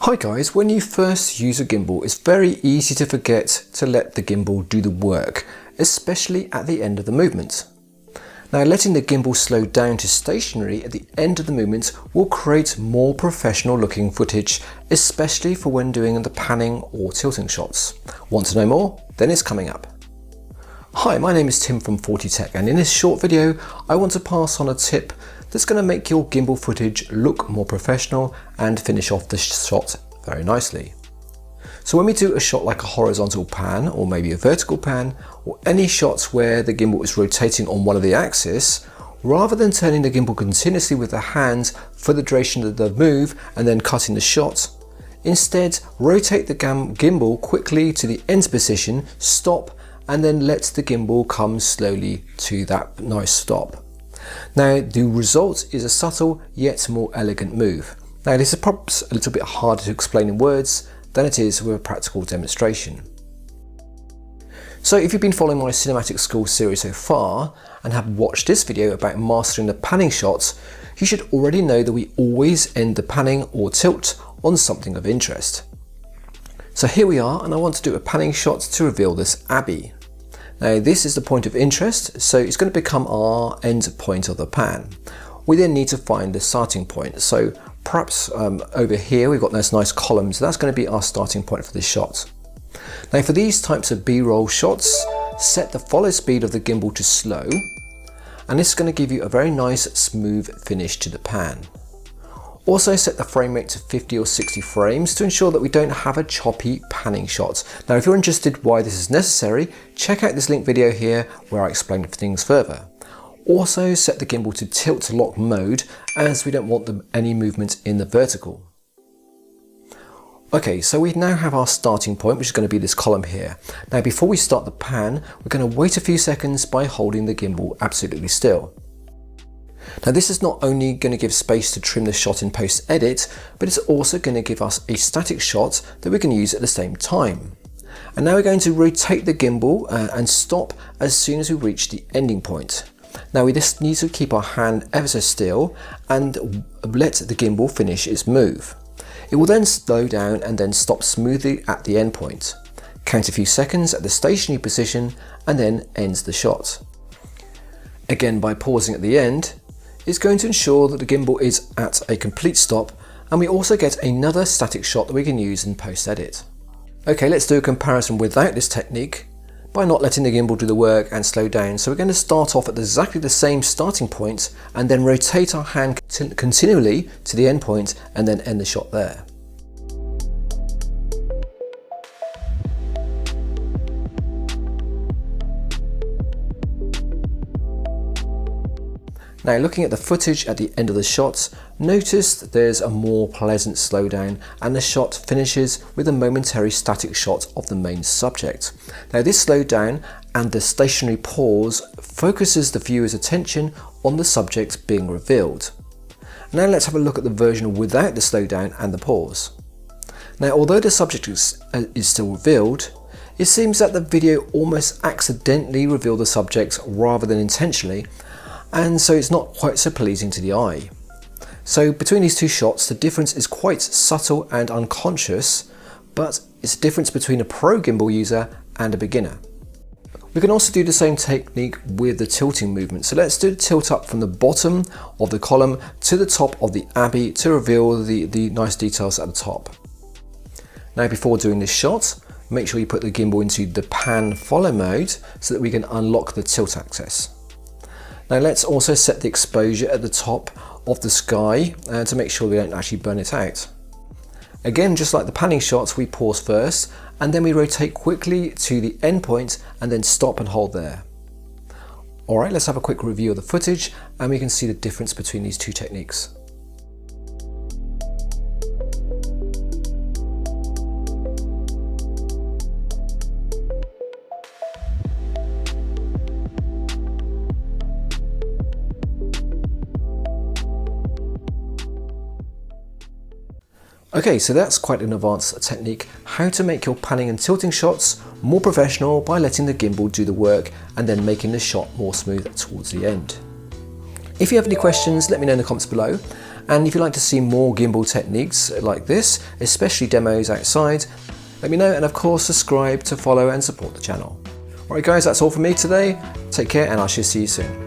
Hi guys, when you first use a gimbal, it's very easy to forget to let the gimbal do the work, especially at the end of the movement. Now, letting the gimbal slow down to stationary at the end of the movement will create more professional looking footage, especially for when doing the panning or tilting shots. Want to know more? Then it's coming up. Hi, my name is Tim from 40Tech, and in this short video I want to pass on a tip that's going to make your gimbal footage look more professional and finish off the shot very nicely. So when we do a shot like a horizontal pan or maybe a vertical pan, or any shots where the gimbal is rotating on one of the axes, rather than turning the gimbal continuously with the hand for the duration of the move and then cutting the shot, instead rotate the gimbal quickly to the end position, stop, and then let the gimbal come slowly to that nice stop. Now, the result is a subtle yet more elegant move. Now, this is perhaps a little bit harder to explain in words than it is with a practical demonstration. So if you've been following my cinematic school series so far and have watched this video about mastering the panning shots, you should already know that we always end the panning or tilt on something of interest. So here we are, and I want to do a panning shot to reveal this abbey. Now, this is the point of interest, so it's going to become our end point of the pan. We then need to find the starting point. So perhaps over here we've got those nice columns. That's going to be our starting point for this shot. Now, for these types of B-roll shots, set the follow speed of the gimbal to slow, and this is going to give you a very nice smooth finish to the pan. Also set the frame rate to 50 or 60 frames to ensure that we don't have a choppy panning shot. Now, if you're interested why this is necessary, check out this link video here where I explain things further. Also set the gimbal to tilt to lock mode, as we don't want any movement in the vertical. Okay, so we now have our starting point, which is going to be this column here. Now, before we start the pan, we're going to wait a few seconds by holding the gimbal absolutely still. Now, this is not only going to give space to trim the shot in post-edit, but it's also going to give us a static shot that we can use at the same time. And now we're going to rotate the gimbal and stop as soon as we reach the ending point. Now, we just need to keep our hand ever so still and let the gimbal finish its move. It will then slow down and then stop smoothly at the end point. Count a few seconds at the stationary position and then ends the shot. Again, by pausing at the end, it's going to ensure that the gimbal is at a complete stop, and we also get another static shot that we can use in post-edit. Okay, let's do a comparison without this technique by not letting the gimbal do the work and slow down. So we're going to start off at exactly the same starting point and then rotate our hand continually to the end point and then end the shot there. Now, looking at the footage at the end of the shot, notice that there's a more pleasant slowdown and the shot finishes with a momentary static shot of the main subject. Now, this slowdown and the stationary pause focuses the viewer's attention on the subject being revealed. Now let's have a look at the version without the slowdown and the pause. Now, although the subject is still revealed, it seems that the video almost accidentally revealed the subject rather than intentionally, and so it's not quite so pleasing to the eye. So between these two shots, the difference is quite subtle and unconscious, but it's a difference between a pro gimbal user and a beginner. We can also do the same technique with the tilting movement. So let's do the tilt up from the bottom of the column to the top of the abbey to reveal the nice details at the top. Now, before doing this shot, make sure you put the gimbal into the pan follow mode so that we can unlock the tilt axis. Now, let's also set the exposure at the top of the sky to make sure we don't actually burn it out. Again, just like the panning shots, we pause first and then we rotate quickly to the end point and then stop and hold there. Alright, let's have a quick review of the footage and we can see the difference between these two techniques. Okay, so that's quite an advanced technique, how to make your panning and tilting shots more professional by letting the gimbal do the work and then making the shot more smooth towards the end. If you have any questions, let me know in the comments below. And if you'd like to see more gimbal techniques like this, especially demos outside, let me know, and of course subscribe to follow and support the channel. Alright guys, that's all from me today. Take care and I shall see you soon.